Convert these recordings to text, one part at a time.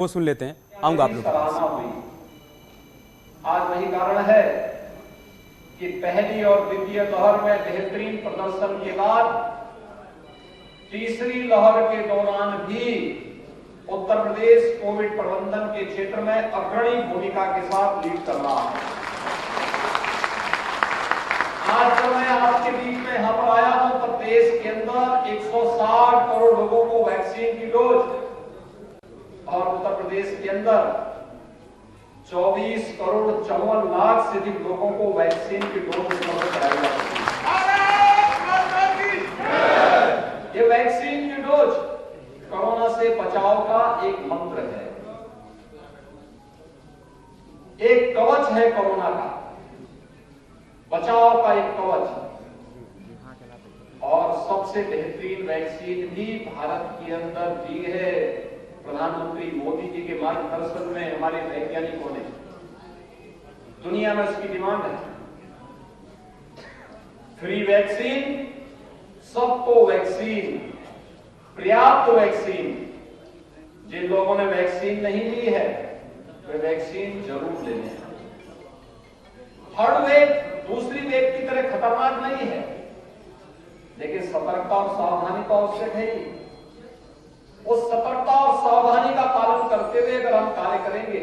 वो सुन लेते हैं। आऊंगा आप लोग के पास। आज वही कारण है कि पहली और द्वितीय लहर में बेहतरीन प्रदर्शन के बाद तीसरी लहर के दौरान भी उत्तर प्रदेश कोविड प्रबंधन के क्षेत्र में अग्रणी भूमिका के साथ लीड कर रहा है। आज जब मैं आपके बीच में यहां पर आया हूं तब देश के अंदर 160 करोड़ लोगों को वैक्सीन की डोज और उत्तर प्रदेश के अंदर 24 करोड़ 54 लाख से अधिक लोगों को वैक्सीन की डोज उपलब्ध कराई जा चुकी है। ये वैक्सीन की डोज कोरोना से बचाव का एक मंत्र है, एक कवच है। कोरोना का बचाव का एक कवच और सबसे बेहतरीन वैक्सीन भी भारत के अंदर दी है प्रधानमंत्री मोदी जी के मार्गदर्शन में हमारे वैज्ञानिकों ने। दुनिया में उसकी डिमांड है। फ्री वैक्सीन, सबको वैक्सीन, पर्याप्त वैक्सीन। जिन लोगों ने वैक्सीन नहीं ली है वे वैक्सीन जरूर ले लें। थर्ड वेव दूसरी वेव की तरह खतरनाक नहीं है, लेकिन सतर्कता और सावधानी तो आवश्यक है ही। उस सतर्कता और सावधानी का पालन करते हुए अगर हम कार्य करेंगे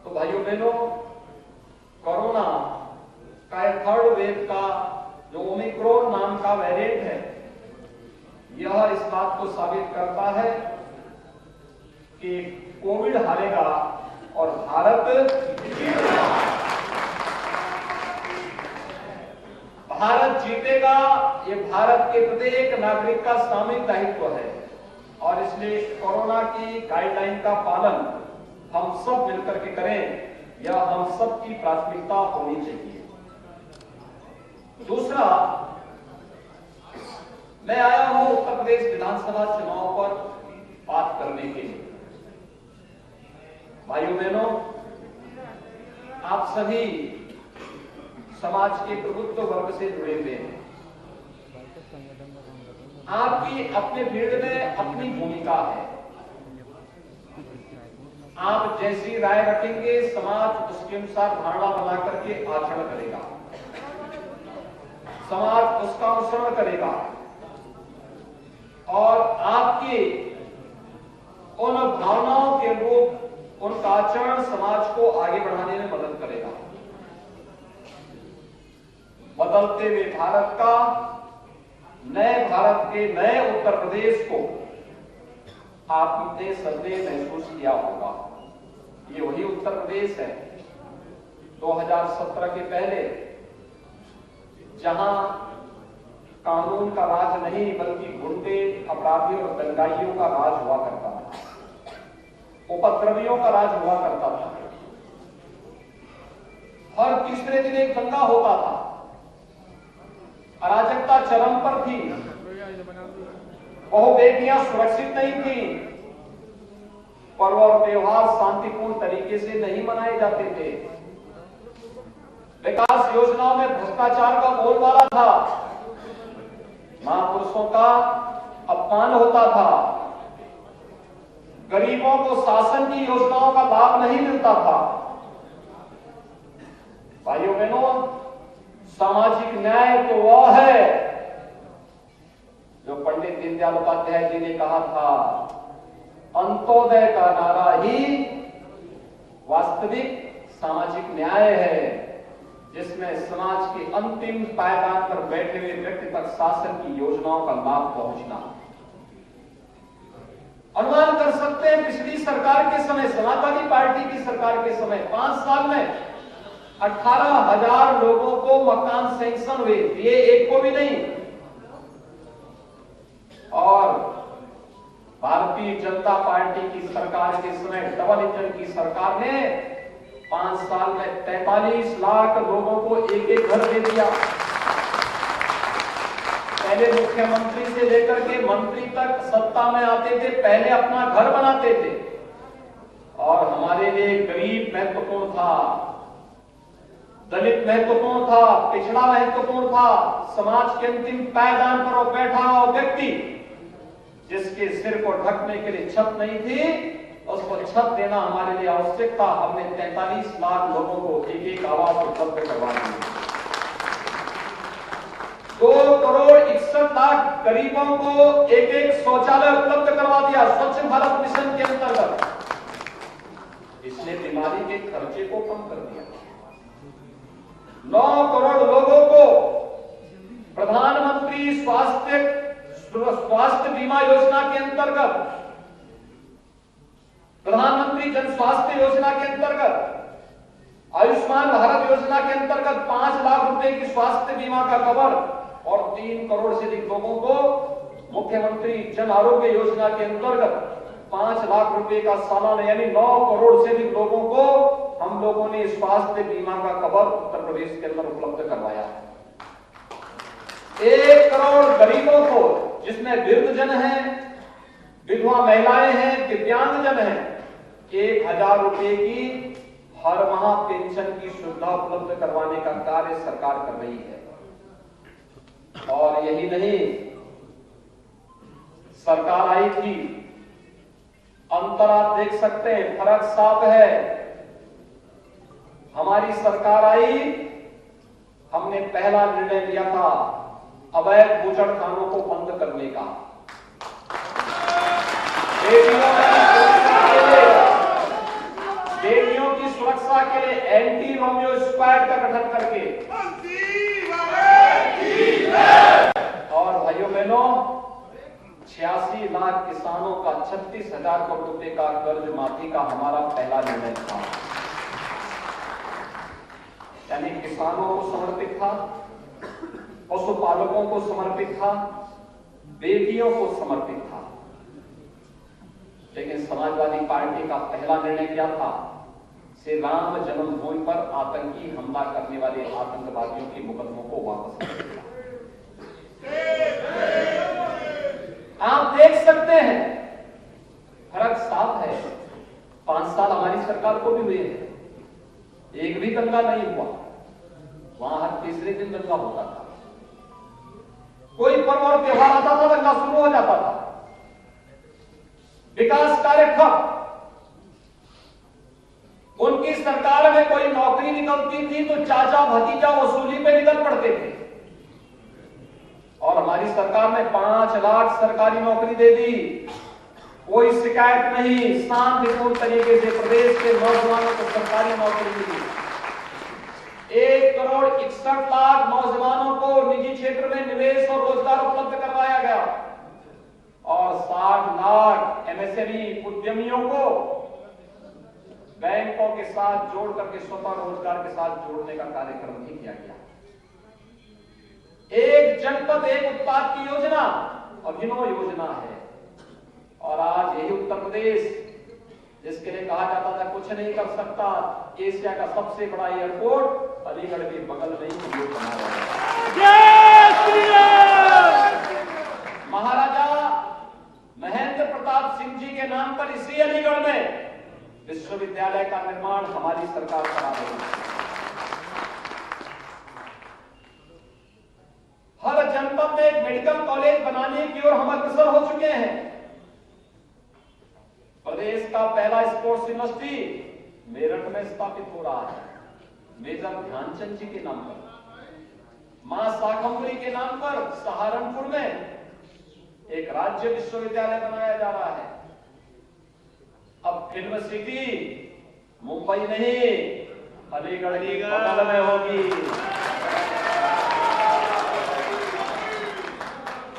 तो भाइयों बहनों, कोरोना का थर्ड वेव का जो ओमिक्रॉन नाम का वेरिएंट है, यह इस बात को साबित करता है कि कोविड हारेगा और भारत जीतेगा। भारत जीतेगा, ये भारत के प्रत्येक नागरिक का सामूहिक दायित्व है और इसलिए कोरोना की गाइडलाइन का पालन हम सब मिलकर के करें, यह हम सब की प्राथमिकता होनी चाहिए। दूसरा, मैं आया हूं उत्तर प्रदेश विधानसभा चुनाव पर बात करने के लिए। भाइयों बहनों, आप सभी समाज के प्रभुत्व वर्ग से जुड़े हुए हैं। आपकी अपने फील्ड में अपनी भूमिका है। आप जैसी राय रखेंगे समाज उसके अनुसार धारणा बना करके आचरण करेगा, समाज उसका अनुसरण करेगा और आपके उन भावनाओं के अनुरूप उनका आचरण समाज को आगे बढ़ाने में मदद करेगा। बदलते हुए भारत का, नए भारत के नए उत्तर प्रदेश को आपने सबने महसूस किया होगा। ये वही उत्तर प्रदेश है 2017 के पहले, जहां कानून का राज नहीं बल्कि गुंडे, अपराधियों और दंगाइयों का राज हुआ करता था, उपद्रवियों का राज हुआ करता था। हर तीसरे दिन एक दंगा होता था, अराजकता चरम पर थी, बहु बेटियां सुरक्षित नहीं थी, पर्व और त्योहार शांतिपूर्ण तरीके से नहीं मनाए जाते थे, विकास योजनाओं में भ्रष्टाचार का बोलबाला था, महापुरुषों का अपमान होता था, गरीबों को शासन की योजनाओं का लाभ नहीं मिलता था। भाइयों बहनों, सामाजिक न्याय तो वह है जो पंडित दीनदयाल उपाध्याय जी ने कहा था, अंत्योदय का नारा ही वास्तविक सामाजिक न्याय है, जिसमें समाज के अंतिम पायदान पर बैठे हुए व्यक्ति तक शासन की योजनाओं का लाभ पहुंचना। अनुमान कर सकते हैं पिछली सरकार के समय, समाजवादी पार्टी की सरकार के समय 5 साल में 18,000 लोगों को मकान सैंक्शन हुए, ये एक को भी नहीं। और भारतीय जनता पार्टी की सरकार के समय, डबल इंजन की सरकार ने 5 साल में 43 लाख लोगों को एक-एक घर दे दिया। पहले मुख्यमंत्री से लेकर के मंत्री तक सत्ता में आते थे, पहले अपना घर बनाते थे और हमारे लिए गरीब महत्वपूर्ण था, दलित महत्वपूर्ण था, पिछड़ा महत्वपूर्ण था। समाज के अंतिम पायदान पर बैठा हुआ व्यक्ति जिसके सिर को ढकने के लिए छत नहीं थी, उसको छत देना हमारे लिए आवश्यक था। हमने 43 लाख लोगों को एक आवास उपलब्ध करवा दी। 2,61,00,000 गरीबों को एक शौचालय उपलब्ध करवा दिया स्वच्छ भारत मिशन के अंतर्गत। इसने बीमारी के खर्चे को कम कर दिया। 9 करोड़ लोगों को प्रधानमंत्री स्वास्थ्य बीमा योजना के अंतर्गत, प्रधानमंत्री जन स्वास्थ्य योजना के अंतर्गत, आयुष्मान भारत योजना के अंतर्गत 5 लाख रुपए की स्वास्थ्य बीमा का कवर और 3 करोड़ से अधिक लोगों को मुख्यमंत्री जन आरोग्य योजना के अंतर्गत 5 लाख रुपए का सालाना, यानी 9 करोड़ से अधिक लोगों को हम लोगों ने स्वास्थ्य बीमा का कवर उत्तर प्रदेश के अंदर उपलब्ध करवाया है। 1 करोड़ गरीबों को, जिसमें वृद्धजन हैं, विधवा महिलाएं हैं, दिव्यांगजन हैं, 1,000 रुपए की हर माह पेंशन की सुविधा उपलब्ध करवाने का कार्य सरकार कर रही है। और यही नहीं, सरकार आई थी, अंतर आप देख सकते हैं, फर्क साफ है। हमारी सरकार आई, हमने पहला निर्णय लिया था अवैध बूचड़खानों को बंद करने का। बेटियों की सुरक्षा के लिए एंटी रोमियो स्क्वाड का गठन करके, और भाइयों बहनों 86 लाख किसानों का 36,000 करोड़ रुपए का कर्ज माफी का हमारा पहला निर्णय था। यानी किसानों को समर्पित था, पशुपालकों को समर्पित था, बेटियों को समर्पित था। लेकिन समाजवादी पार्टी का पहला निर्णय क्या था? श्री राम जन्मभूमि पर आतंकी हमला करने वाले आतंकवादियों के मुकदमों को वापस लेना। आप देख सकते हैं, फर्क साफ है। 5 साल हमारी सरकार को भी हुए हैं, एक भी दंगा नहीं हुआ। वहां हर तीसरे दिन दंगा होता था, कोई पर्व और त्योहार आता था, दंगा शुरू हो जाता था, विकास कार्य ठप। उनकी सरकार में कोई नौकरी निकलती थी तो चाचा भतीजा वसूली पे निकल पड़ते थे, और हमारी सरकार ने 5 लाख सरकारी नौकरी दे दी। कोई शिकायत नहीं, शांतिपूर्ण तरीके से प्रदेश के नौजवानों को सरकारी नौकरी मिली। 1,61,00,000 नौजवानों को निजी क्षेत्र में निवेश और रोजगार उपलब्ध करवाया गया, और 60 लाख एमएसएमई उद्यमियों को बैंकों के साथ जोड़ करके स्वतः रोजगार के साथ जोड़ने का कार्यक्रम भी किया गया। एक जनपद एक उत्पाद की योजना अभिनव योजना है। और आज यही उत्तर प्रदेश, जिसके लिए कहा जाता था कुछ नहीं कर सकता, एशिया का सबसे बड़ा एयरपोर्ट अलीगढ़ के बगल में ही बना रहा है। महाराजा महेंद्र प्रताप सिंह जी के नाम पर इसी अलीगढ़ में विश्वविद्यालय का निर्माण हमारी सरकार करा रही है। हर जनपद में एक मेडिकल कॉलेज बनाने की ओर हम अग्रसर हो चुके हैं। प्रदेश का पहला स्पोर्ट्स यूनिवर्सिटी मेरठ में स्थापित हो रहा है, मेजर ध्यानचंद जी के नाम पर। मां शाकंभरी के नाम पर सहारनपुर में एक राज्य विश्वविद्यालय बनाया जा रहा है। अब फिल्म सिटी मुंबई नहीं, अलीगढ़ की बगल में होगी।